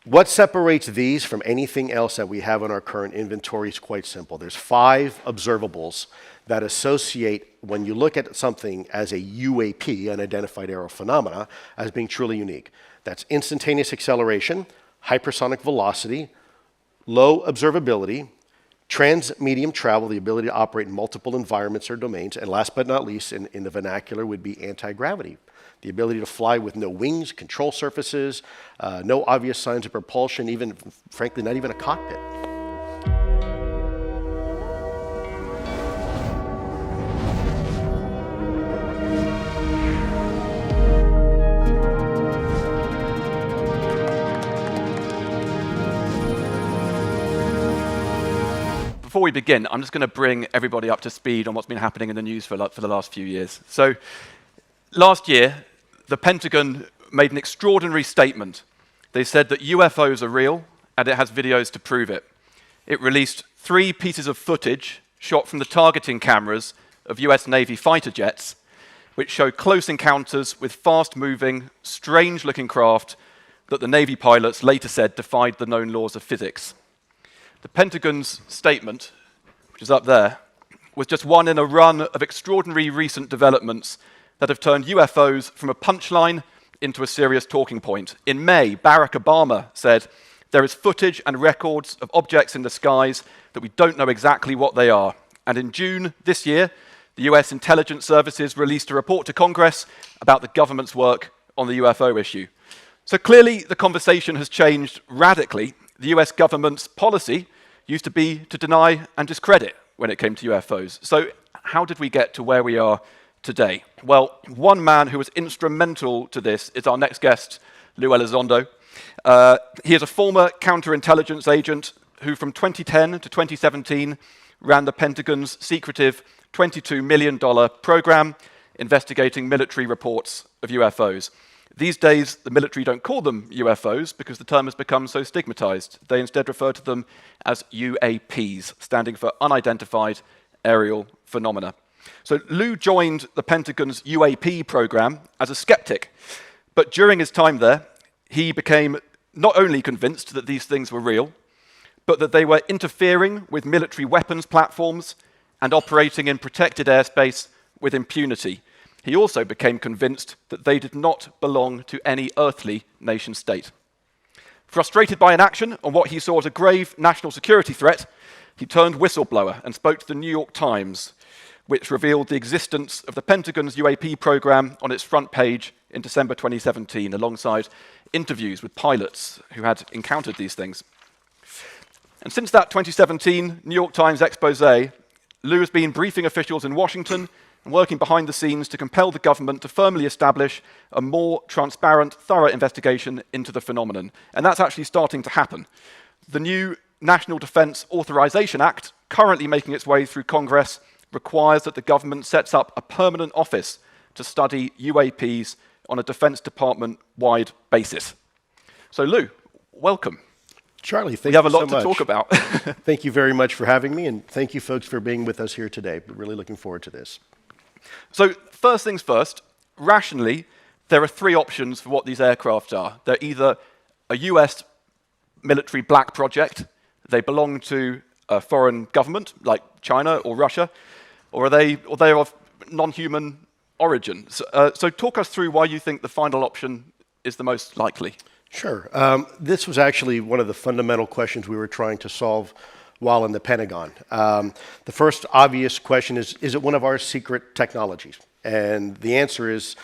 What separates these from anything else that we have on our current inventory is quite simple. There's 5 observables that associate, when you look at something as a UAP, unidentified aerial phenomena, as being truly unique. That's instantaneous acceleration, hypersonic velocity, low observability, trans-medium travel, the ability to operate in multiple environments or domains, and last but not least, in the vernacular, would be anti-gravity. The ability to fly with no wings, control surfaces, no obvious signs of propulsion, even, frankly, not even a cockpit. Before we begin, I'm just going to bring everybody up to speed on what's been happening in the news for the last few years. So, last year, the Pentagon made an extraordinary statement. They said that UFOs are real, and it has videos to prove it. It released 3 pieces of footage shot from the targeting cameras of US Navy fighter jets, which show close encounters with fast-moving, strange-looking craft that the Navy pilots later said defied the known laws of physics. The Pentagon's statement, which is up there, was just one in a run of extraordinary recent developments that have turned UFOs from a punchline into a serious talking point. In May, Barack Obama said, "There is footage and records of objects in the skies that we don't know exactly what they are." And in June this year, the US intelligence services released a report to Congress about the government's work on the UFO issue. So clearly, the conversation has changed radically. The US government's policy used to be to deny and discredit when it came to UFOs. So how did we get to where we are today? Well, one man who was instrumental to this is our next guest, Luis Elizondo. He is a former counterintelligence agent who from 2010 to 2017 ran the Pentagon's secretive $22 million program investigating military reports of UFOs. These days, the military don't call them UFOs because the term has become so stigmatized. They instead refer to them as UAPs, standing for unidentified aerial phenomena. So Lou joined the Pentagon's UAP program as a skeptic, but during his time there, he became not only convinced that these things were real, but that they were interfering with military weapons platforms and operating in protected airspace with impunity. He also became convinced that they did not belong to any earthly nation state. Frustrated by inaction on what he saw as a grave national security threat, he turned whistleblower and spoke to the New York Times, which revealed the existence of the Pentagon's UAP program on its front page in December 2017, alongside interviews with pilots who had encountered these things. And since that 2017 New York Times expose, Lou has been briefing officials in Washington and working behind the scenes to compel the government to firmly establish a more transparent, thorough investigation into the phenomenon. And that's actually starting to happen. The new National Defense Authorization Act, currently making its way through Congress, requires that the government sets up a permanent office to study UAPs on a Defense Department-wide basis. So Lou, welcome. Charlie, thank you so much. We have a lot to talk about. Thank you very much for having me, and thank you folks for being with us here today. We're really looking forward to this. So first things first, rationally, there are 3 options for what these aircraft are. They're either a US military black project, they belong to a foreign government like China or Russia, or they are of non-human origin. So talk us through why you think the final option is the most likely. Sure. This was actually one of the fundamental questions we were trying to solve while in the Pentagon. The first obvious question is it one of our secret technologies? And the answer is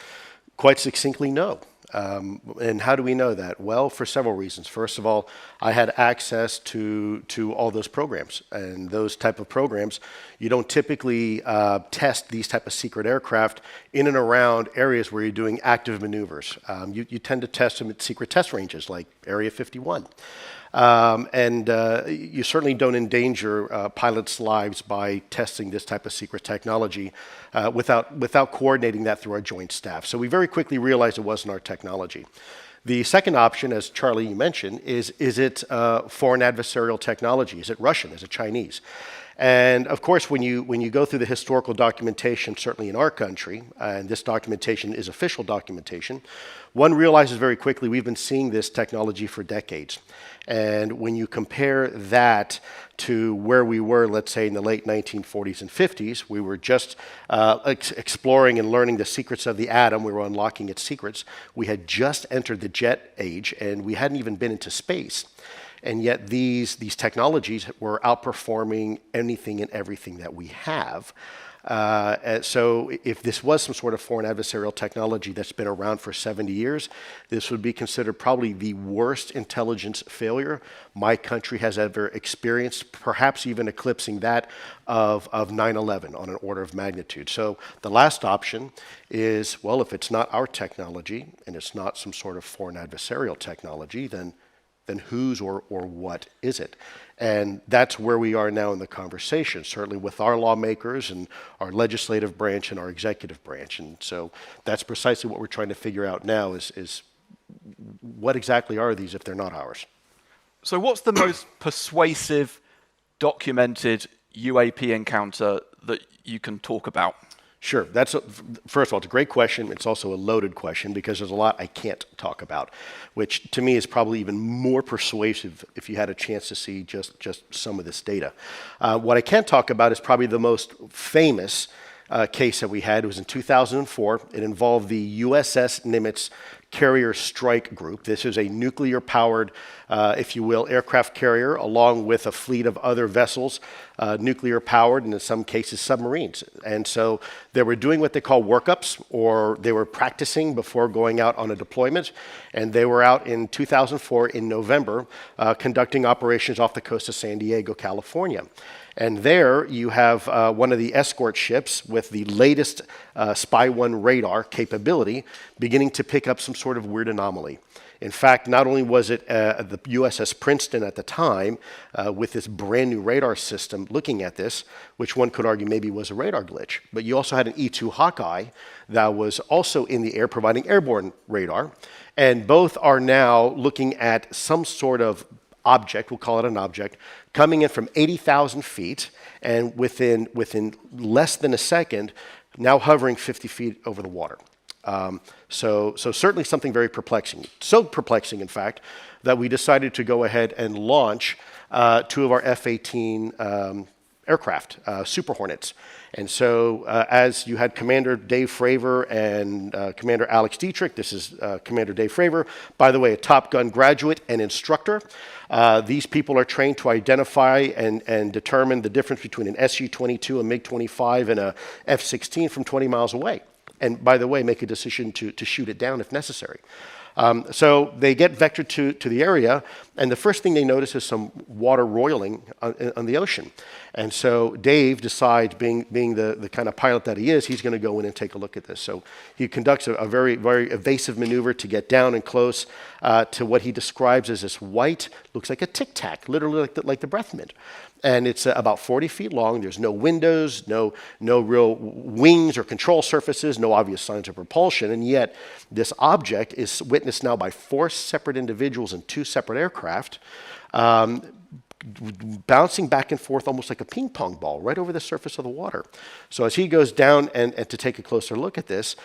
quite succinctly no. And how do we know that? Well, for several reasons. First of all, I had access to all those programs. And those type of programs, you don't typically test these type of secret aircraft in and around areas where you're doing active maneuvers. You tend to test them at secret test ranges like Area 51. You certainly don't endanger pilots' lives by testing this type of secret technology without coordinating that through our joint staff. So we very quickly realized it wasn't our technology. The second option, as Charlie, you mentioned, is it foreign adversarial technology? Is it Russian? Is it Chinese? And of course, when you go through the historical documentation, certainly in our country, and this documentation is official documentation, one realizes very quickly we've been seeing this technology for decades. And when you compare that to where we were, let's say in the late 1940s and 50s, we were just exploring and learning the secrets of the atom. We were unlocking its secrets. We had just entered the jet age, and we hadn't even been into space. And yet these technologies were outperforming anything and everything that we have. So if this was some sort of foreign adversarial technology that's been around for 70 years, this would be considered probably the worst intelligence failure my country has ever experienced, perhaps even eclipsing that of 9/11 on an order of magnitude. So the last option is, well, if it's not our technology and it's not some sort of foreign adversarial technology, then whose or what is it? And that's where we are now in the conversation, certainly with our lawmakers and our legislative branch and our executive branch. And so that's precisely what we're trying to figure out now is what exactly are these if they're not ours? So what's the most persuasive documented UAP encounter that you can talk about? Sure. First of all, it's a great question. It's also a loaded question because there's a lot I can't talk about, which to me is probably even more persuasive if you had a chance to see just some of this data. What I can talk about is probably the most famous case that we had. It was in 2004. It involved the USS Nimitz Carrier Strike Group. This is a nuclear-powered, if you will, aircraft carrier, along with a fleet of other vessels, nuclear-powered, and in some cases submarines. And so they were doing what they call workups, or they were practicing before going out on a deployment. And they were out in 2004 in November, conducting operations off the coast of San Diego, California. And there you have one of the escort ships with the latest Spy 1 radar capability beginning to pick up some sort of weird anomaly. In fact, not only was it the USS Princeton at the time with this brand new radar system looking at this, which one could argue maybe was a radar glitch, but you also had an E-2 Hawkeye that was also in the air providing airborne radar. And both are now looking at some sort of object, we'll call it an object, coming in from 80,000 feet and within less than a second, now hovering 50 feet over the water. So certainly something very perplexing. So perplexing, in fact, that we decided to go ahead and launch two of our F-18 aircraft, Super Hornets. And so as you had Commander Dave Fravor and Commander Alex Dietrich, this is Commander Dave Fravor, by the way, a Top Gun graduate and instructor. These people are trained to identify and determine the difference between an SU-22, a MiG-25, and a F-16 from 20 miles away. And by the way, make a decision to shoot it down if necessary. So they get vectored to the area, and the first thing they notice is some water roiling on the ocean. And so Dave decides, being the kind of pilot that he is, he's going to go in and take a look at this. So he conducts a very, very evasive maneuver to get down and close to what he describes as this white, looks like a tic-tac, literally like the breath mint. And it's about 40 feet long. There's no windows, no real wings or control surfaces, no obvious signs of propulsion. And yet this object is witnessed now by 4 separate individuals in 2 separate aircraft, bouncing back and forth almost like a ping pong ball right over the surface of the water. So as he goes down and to take a closer look at this,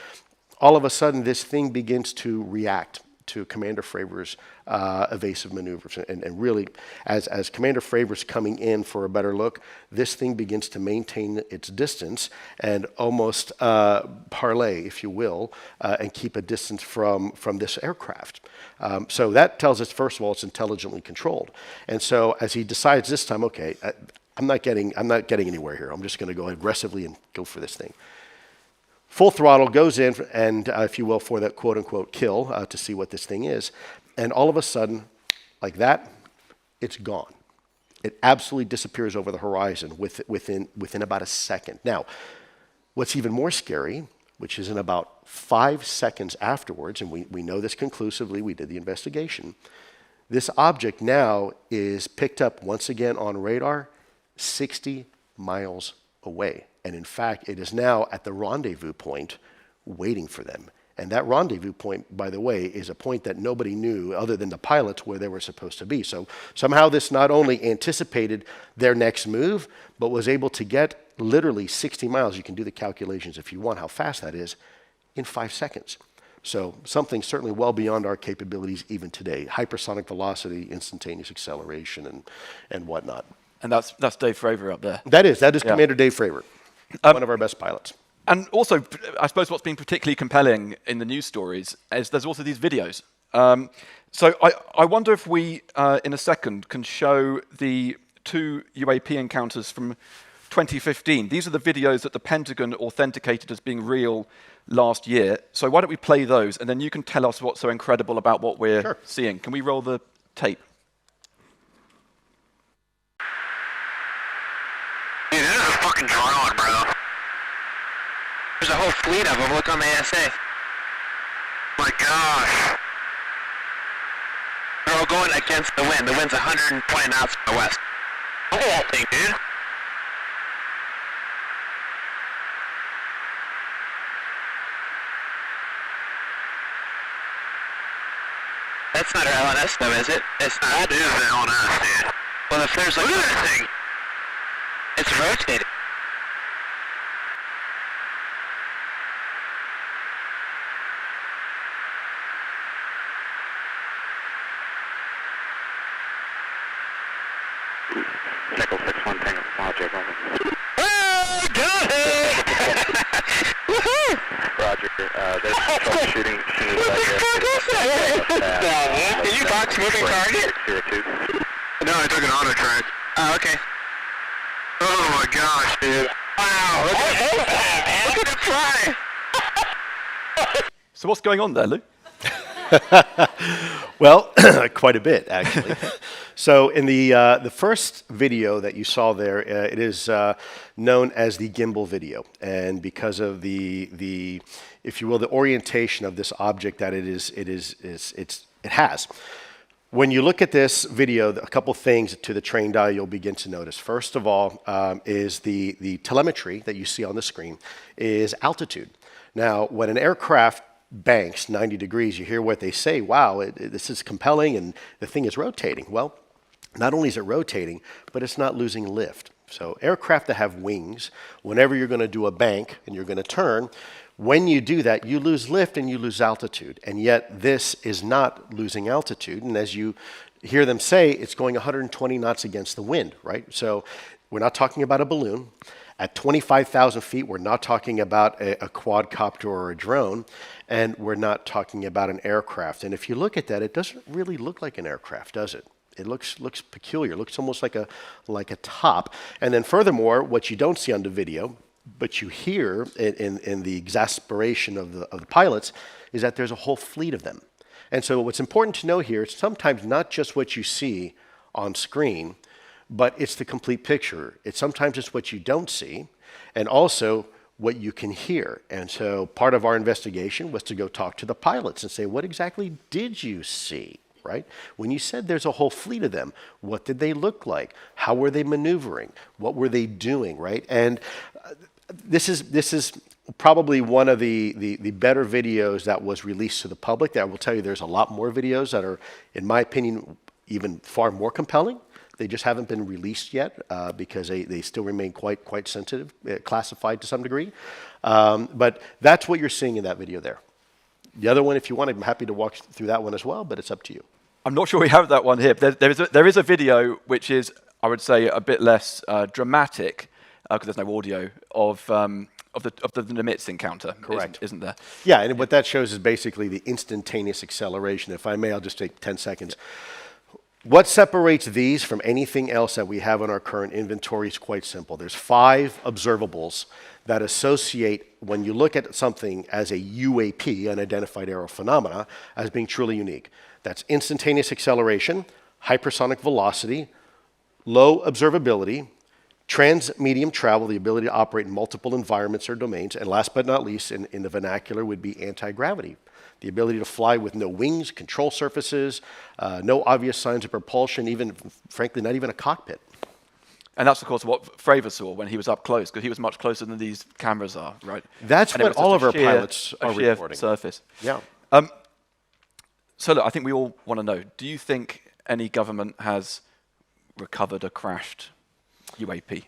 all of a sudden this thing begins to react to Commander Fravor's evasive maneuvers. And really, as Commander Fravor's coming in for a better look, this thing begins to maintain its distance and almost parlay, if you will, and keep a distance from this aircraft. So that tells us, first of all, it's intelligently controlled. And so as he decides this time, okay, I'm not getting anywhere here. I'm just going to go aggressively and go for this thing. Full throttle, goes in, and if you will, for that quote-unquote kill to see what this thing is. And all of a sudden, like that, it's gone. It absolutely disappears over the horizon within about a second. Now, what's even more scary, which is in about 5 seconds afterwards, and we know this conclusively, we did the investigation, this object now is picked up once again on radar 60 miles away. And in fact, it is now at the rendezvous point waiting for them. And that rendezvous point, by the way, is a point that nobody knew other than the pilots where they were supposed to be. So somehow this not only anticipated their next move, but was able to get literally 60 miles. You can do the calculations if you want how fast that is in 5 seconds. So something certainly well beyond our capabilities even today. Hypersonic velocity, instantaneous acceleration, and whatnot. And that's Dave Fravor up there. That is Yeah. Commander Dave Fravor, one of our best pilots. And also, I suppose what's been particularly compelling in the news stories is there's also these videos. So I wonder if we, in a second, can show the 2 UAP encounters from 2015. These are the videos that the Pentagon authenticated as being real last year. So why don't we play those, and then you can tell us what's so incredible about what we're seeing. Can we roll the tape? Dude, that is a fucking drone, bro. There's a whole fleet of them. Look on the ASA. My gosh. They're all going against the wind. The wind's 120 knots from the west. Look at that thing, dude. That's not our LNS though, is it? It's not. That is an LNS, dude. Well, if there's like... Look at that thing. It's rotating. Echo 6-1 Tango Roger, over. Oh, got it! Woohoo! Roger, there's troubleshooting. Did you box moving target? No, I took an auto track. Oh, okay. Oh my gosh, dude. Wow, look at that, man. Look at it fly. So what's going on there, Lou? Well, quite a bit, actually. So in the first video that you saw there, it is known as the gimbal video. And because of the if you will, the orientation of this object that it has. When you look at this video, a couple things to the trained eye you'll begin to notice. First of all, is the telemetry that you see on the screen is altitude. Now, when an aircraft banks 90 degrees, you hear what they say, wow, this is compelling and the thing is rotating. Well, not only is it rotating, but it's not losing lift. So aircraft that have wings, whenever you're going to do a bank and you're going to turn, when you do that, you lose lift and you lose altitude. And yet this is not losing altitude. And as you hear them say, it's going 120 knots against the wind, right? So we're not talking about a balloon. At 25,000 feet, we're not talking about a quadcopter or a drone, and we're not talking about an aircraft. And if you look at that, it doesn't really look like an aircraft, does it? It looks peculiar. It looks almost like a top. And then furthermore, what you don't see on the video, but you hear in the exasperation of the pilots, is that there's a whole fleet of them. And so what's important to know here is sometimes not just what you see on screen, but it's the complete picture. Sometimes it's what you don't see, and also what you can hear. And so part of our investigation was to go talk to the pilots and say, what exactly did you see, right? When you said there's a whole fleet of them, what did they look like? How were they maneuvering? What were they doing, right? And this is probably one of the better videos that was released to the public. I will tell you there's a lot more videos that are, in my opinion, even far more compelling. They just haven't been released yet because they still remain quite sensitive, classified to some degree. But that's what you're seeing in that video there. The other one, if you want, I'm happy to walk through that one as well, but it's up to you. I'm not sure we have that one here. There is a video which is, I would say, a bit less dramatic because there's no audio of the Nimitz encounter. Correct. Isn't there? Yeah, and what that shows is basically the instantaneous acceleration. If I may, I'll just take 10 seconds. What separates these from anything else that we have in our current inventory is quite simple. There's 5 observables that associate, when you look at something as a UAP, unidentified aerial phenomena, as being truly unique. That's instantaneous acceleration, hypersonic velocity, low observability, trans-medium travel, the ability to operate in multiple environments or domains, and last but not least, in the vernacular, would be anti-gravity. The ability to fly with no wings, control surfaces, no obvious signs of propulsion, even, frankly, not even a cockpit. And that's, of course, what Fravor saw when he was up close, because he was much closer than these cameras are, right? That's and what it was all just of a our pilots are sheer reporting. surface. Yeah. So look, I think we all want to know, do you think any government has recovered a crashed UAP?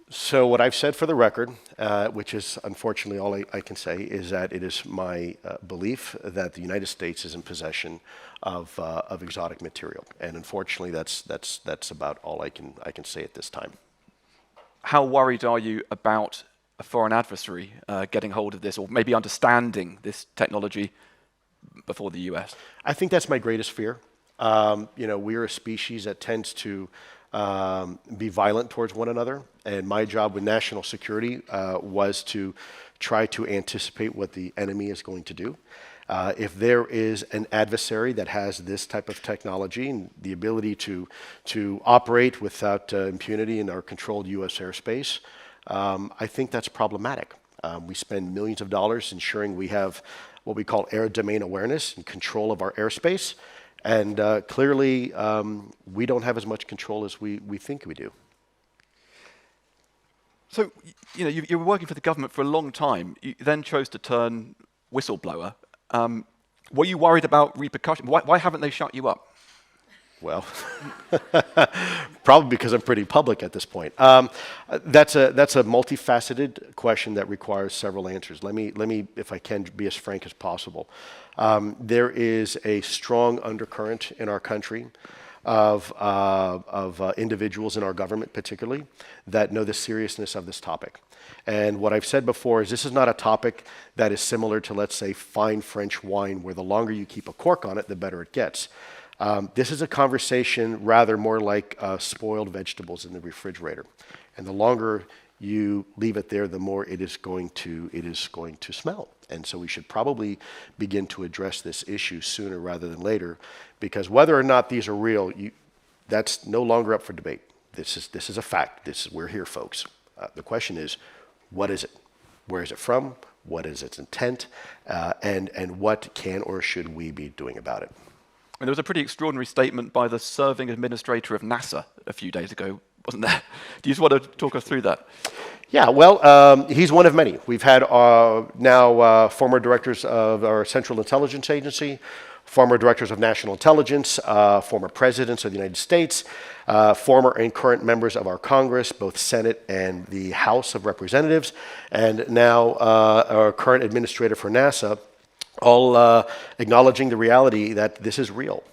So what I've said for the record, which is unfortunately all I can say, is that it is my belief that the United States is in possession of exotic material, and unfortunately, that's about all I can say at this time. How worried are you about a foreign adversary getting hold of this, or maybe understanding this technology before the US? I think that's my greatest fear. We're a species that tends to be violent towards one another, and my job with national security was to try to anticipate what the enemy is going to do. If there is an adversary that has this type of technology and the ability to operate without impunity in our controlled U.S. airspace, I think that's problematic. We spend millions of dollars ensuring we have what we call air domain awareness and control of our airspace. And clearly, we don't have as much control as we think we do. So, you were working for the government for a long time. You then chose to turn whistleblower. Were you worried about repercussions? Why haven't they shut you up? Well, probably because I'm pretty public at this point. That's a multifaceted question that requires several answers. Let me, if I can, be as frank as possible. There is a strong undercurrent in our country of individuals in our government, particularly, that know the seriousness of this topic. And what I've said before is this is not a topic that is similar to, let's say, fine French wine, where the longer you keep a cork on it, the better it gets. This is a conversation rather more like spoiled vegetables in the refrigerator. And the longer you leave it there, the more it is going to smell. And so we should probably begin to address this issue sooner rather than later, because whether or not these are real, that's no longer up for debate. This is a fact. We're here, folks. The question is, what is it? Where is it from? What is its intent? And what can or should we be doing about it? And there was a pretty extraordinary statement by the serving administrator of NASA a few days ago, wasn't there? Do you just want to talk us through that? Yeah, well, he's one of many. We've had now former directors of our Central Intelligence Agency, former directors of national intelligence, former presidents of the United States, former and current members of our Congress, both Senate and the House of Representatives, and now our current administrator for NASA, all acknowledging the reality that this is real.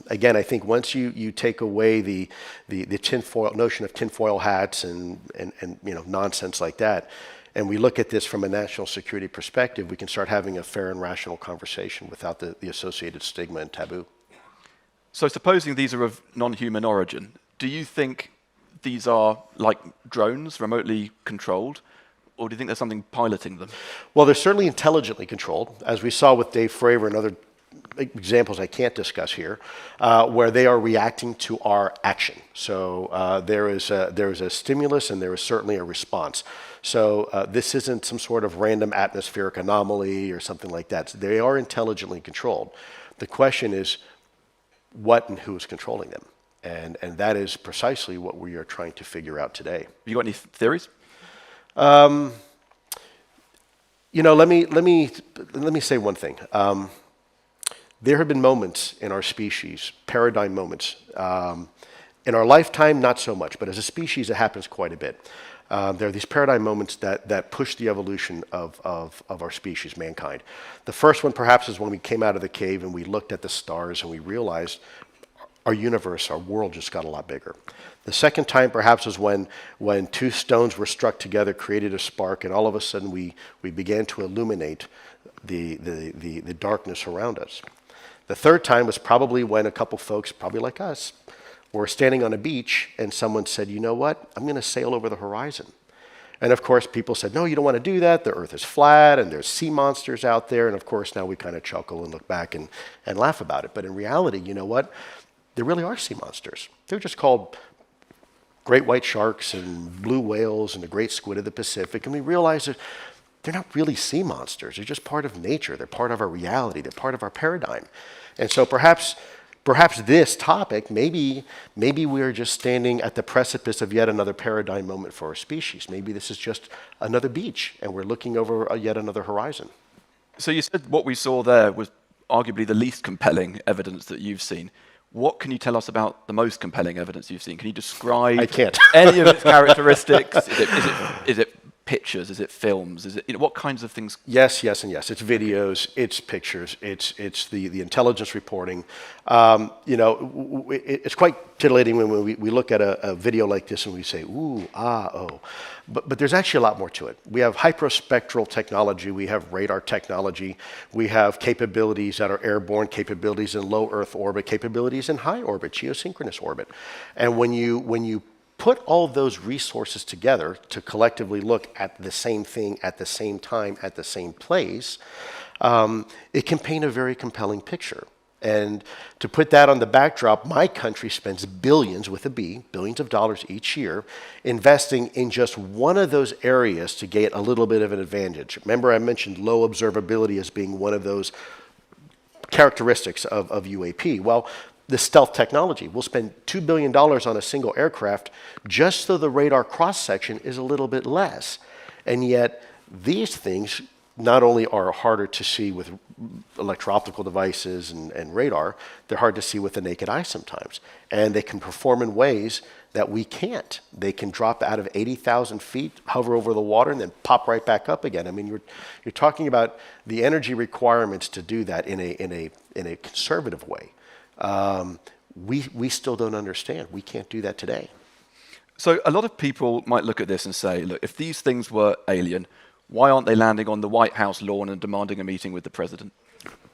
Again, I think once you take away the tinfoil notion of tinfoil hats and nonsense like that, and we look at this from a national security perspective, we can start having a fair and rational conversation without the associated stigma and taboo. So supposing these are of non-human origin, do you think these are like drones, remotely controlled? Or do you think there's something piloting them? Well, they're certainly intelligently controlled, as we saw with Dave Fravor and other examples I can't discuss here, where they are reacting to our action. So there is a stimulus and there is certainly a response. So this isn't some sort of random atmospheric anomaly or something like that. They are intelligently controlled. The question is what and who is controlling them. And that is precisely what we are trying to figure out today. You got any theories? Let me say one thing. There have been moments in our species, paradigm moments. In our lifetime, not so much, but as a species, it happens quite a bit. There are these paradigm moments that push the evolution of our species, mankind. The first one, perhaps, is when we came out of the cave and we looked at the stars and we realized our universe, our world just got a lot bigger. The second time, perhaps, was when two stones were struck together, created a spark, and all of a sudden we began to illuminate the darkness around us. The third time was probably when a couple folks, probably like us, were standing on a beach and someone said, you know what, I'm going to sail over the horizon. And of course, people said, no, you don't want to do that. The earth is flat and there's sea monsters out there. And of course, now we kind of chuckle and look back and laugh about it. But in reality, you know what? There really are sea monsters. They're just called great white sharks and blue whales and the great squid of the Pacific. And we realize that they're not really sea monsters. They're just part of nature. They're part of our reality. They're part of our paradigm. And so perhaps perhaps this topic, maybe we are just standing at the precipice of yet another paradigm moment for our species. Maybe this is just another beach, and we're looking over yet another horizon. So you said what we saw there was arguably the least compelling evidence that you've seen. What can you tell us about the most compelling evidence you've seen? Can you describe I can't. any of its characteristics? Is it pictures? Is it films? Is it, what kinds of things? Yes, yes, and yes. It's videos, it's pictures, it's the intelligence reporting. It's quite titillating when we look at a video like this and we say, ooh, ah, oh. But there's actually a lot more to it. We have hyperspectral technology, we have radar technology, we have capabilities that are airborne, capabilities in low Earth orbit, capabilities in high orbit, geosynchronous orbit. And when you put all those resources together to collectively look at the same thing at the same time, at the same place, it can paint a very compelling picture. And to put that on the backdrop, my country spends billions, with a B, billions of dollars each year, investing in just one of those areas to gain a little bit of an advantage. Remember, I mentioned low observability as being one of those characteristics of UAP. Well, the stealth technology. We'll spend $2 billion on a single aircraft just so the radar cross-section is a little bit less. And yet, these things not only are harder to see with electro-optical devices and radar, they're hard to see with the naked eye sometimes. And they can perform in ways that we can't. They can drop out of 80,000 feet, hover over the water, and then pop right back up again. I mean, you're talking about the energy requirements to do that in a conservative way. We still don't understand. We can't do that today. So a lot of people might look at this and say, look, if these things were alien, why aren't they landing on the White House lawn and demanding a meeting with the president?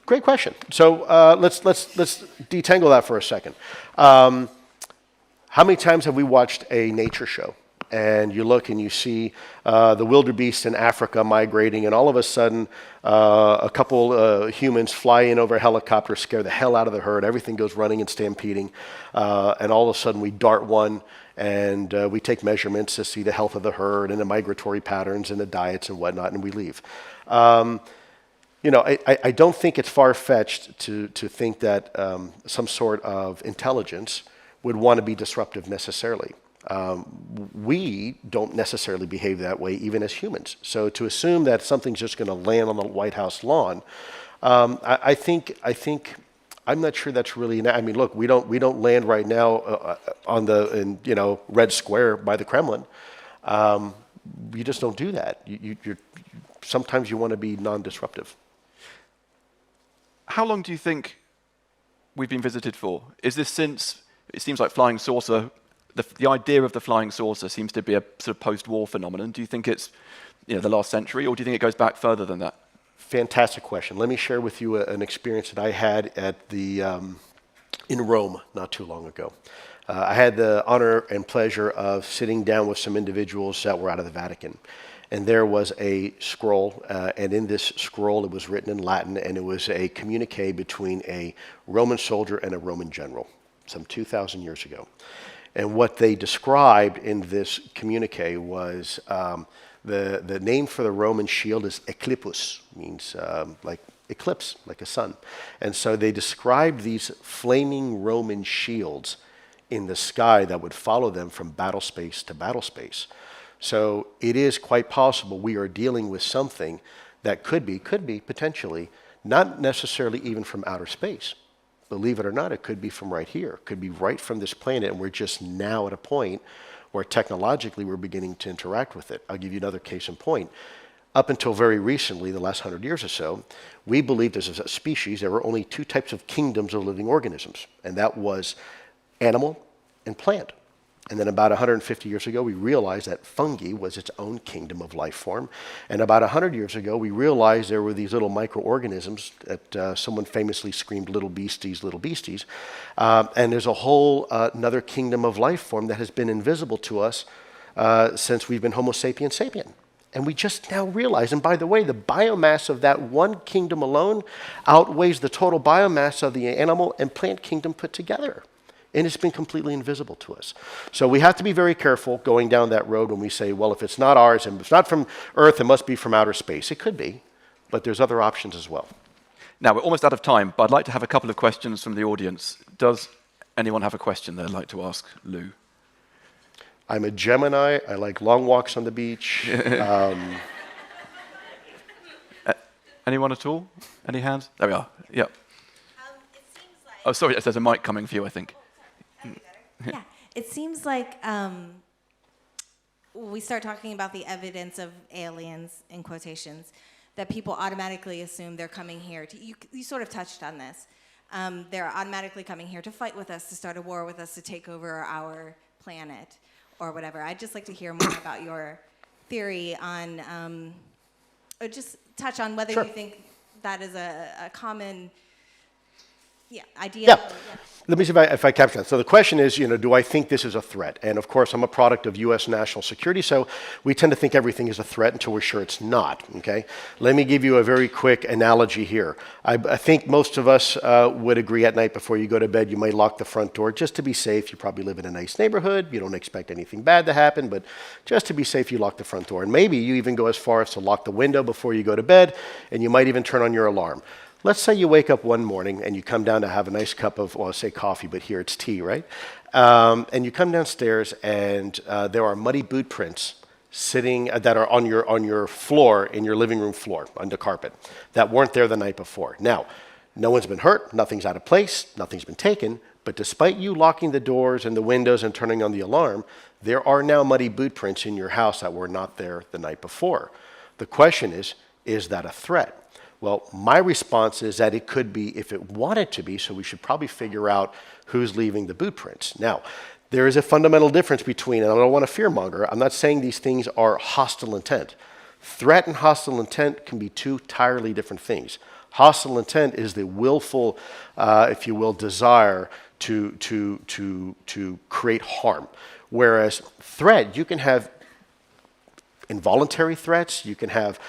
Great question. So let's detangle that for a second. How many times have we watched a nature show? And you look and you see the wildebeest in Africa migrating, and all of a sudden a couple humans fly in over a helicopter, scare the hell out of the herd, everything goes running and stampeding, and all of a sudden we dart one, and we take measurements to see the health of the herd and the migratory patterns and the diets and whatnot, and we leave. I don't think it's far-fetched to think that some sort of intelligence would want to be disruptive necessarily. We don't necessarily behave that way even as humans. So to assume that something's just going to land on the White House lawn, I think I'm not sure that's really. I mean, look, we don't land right now in Red Square by the Kremlin. You just don't do that. Sometimes you want to be non-disruptive. How long do you think we've been visited for? Is this since? It seems like flying saucer. The idea of the flying saucer seems to be a sort of post-war phenomenon. Do you think it's the last century, or do you think it goes back further than that? Fantastic question. Let me share with you an experience that I had at in Rome not too long ago. I had the honor and pleasure of sitting down with some individuals that were out of the Vatican. And there was a scroll, and in this scroll it was written in Latin, and it was a communique between a Roman soldier and a Roman general, some 2,000 years ago. And what they described in this communique was the name for the Roman shield is eclipus, means like eclipse, like a sun. And so they described these flaming Roman shields in the sky that would follow them from battle space to battle space. So it is quite possible we are dealing with something that could be potentially, not necessarily even from outer space. Believe it or not, it could be from right here. It could be right from this planet, and we're just now at a point where technologically we're beginning to interact with it. I'll give you another case in point. Up until very recently, the last 100 years or so, we believed as a species there were only two types of kingdoms of living organisms, and that was animal and plant. And then about 150 years ago, we realized that fungi was its own kingdom of life form. And about 100 years ago, we realized there were these little microorganisms that someone famously screamed, little beasties, little beasties. And there's a whole another kingdom of life form that has been invisible to us since we've been Homo sapiens sapien. And we just now realize, and by the way, the biomass of that one kingdom alone outweighs the total biomass of the animal and plant kingdom put together. And it's been completely invisible to us. So we have to be very careful going down that road when we say, well, if it's not ours and it's not from Earth, it must be from outer space. It could be, but there's other options as well. Now, we're almost out of time, but I'd like to have a couple of questions from the audience. Does anyone have a question they'd like to ask Lou? I'm a Gemini. I like long walks on the beach. Anyone at all? Any hands? There we are. Yeah. It seems like, Oh, sorry, there's a mic coming for you, I think. yeah, it seems like we start talking about the evidence of aliens, in quotations, that people automatically assume they're coming here to, you sort of touched on this. They're automatically coming here to fight with us, to start a war with us, to take over our planet or whatever. I'd just like to hear more about your theory on, or just touch on whether Sure. you think that is a common idea. Yeah. Let me see if I capture that. So the question is, do I think this is a threat? And of course, I'm a product of U.S. national security, so we tend to think everything is a threat until we're sure it's not, okay? Let me give you a very quick analogy here. I think most of us would agree at night before you go to bed, you might lock the front door just to be safe. You probably live in a nice neighborhood. You don't expect anything bad to happen, but just to be safe, you lock the front door. And maybe you even go as far as to lock the window before you go to bed, and you might even turn on your alarm. Let's say you wake up one morning and you come down to have a nice cup of, well, say coffee, but here it's tea, right? And you come downstairs and there are muddy boot prints sitting that are on your floor, in your living room floor, on the carpet, that weren't there the night before. Now, no one's been hurt, nothing's out of place, nothing's been taken, but despite you locking the doors and the windows and turning on the alarm, there are now muddy boot prints in your house that were not there the night before. The question is that a threat? Well, my response is that it could be if it wanted to be, so we should probably figure out who's leaving the boot prints. Now, there is a fundamental difference between, and I don't want to fearmonger, I'm not saying these things are hostile intent. Threat and hostile intent can be two entirely different things. Hostile intent is the willful, if you will, desire to create harm. Whereas threat, you can have involuntary threats, you can have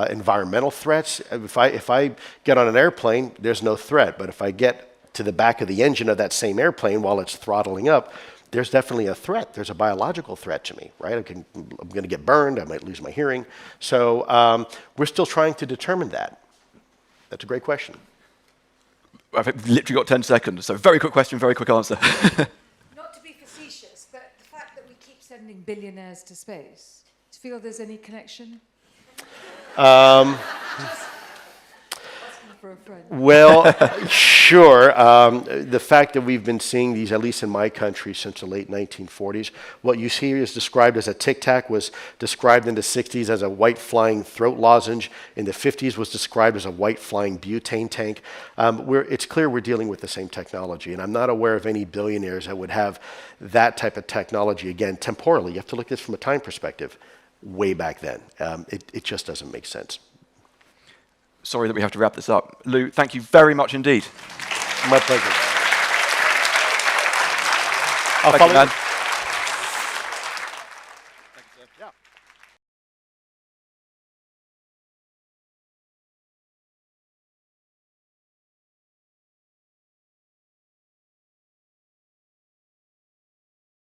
environmental threats. If I get on an airplane, there's no threat. But if I get to the back of the engine of that same airplane while it's throttling up, there's definitely a threat. There's a biological threat to me, right? I'm going to get burned. I might lose my hearing. So we're still trying to determine that. That's a great question. I've literally got 10 seconds, so very quick question, very quick answer. Not to be facetious, but the fact that we keep sending billionaires to space, do you feel there's any connection? Asking for a friend. Well, sure. The fact that we've been seeing these, at least in my country, since the late 1940s, what you see is described as a Tic Tac was described in the 60s as a white flying throat lozenge. In the 50s was described as a white flying butane tank. It's clear we're dealing with the same technology, and I'm not aware of any billionaires that would have that type of technology. Again, temporally, you have to look at this from a time perspective. Way back then. It just doesn't make sense. Sorry that we have to wrap this up. Lou, thank you very much indeed. My pleasure. Thank you, man.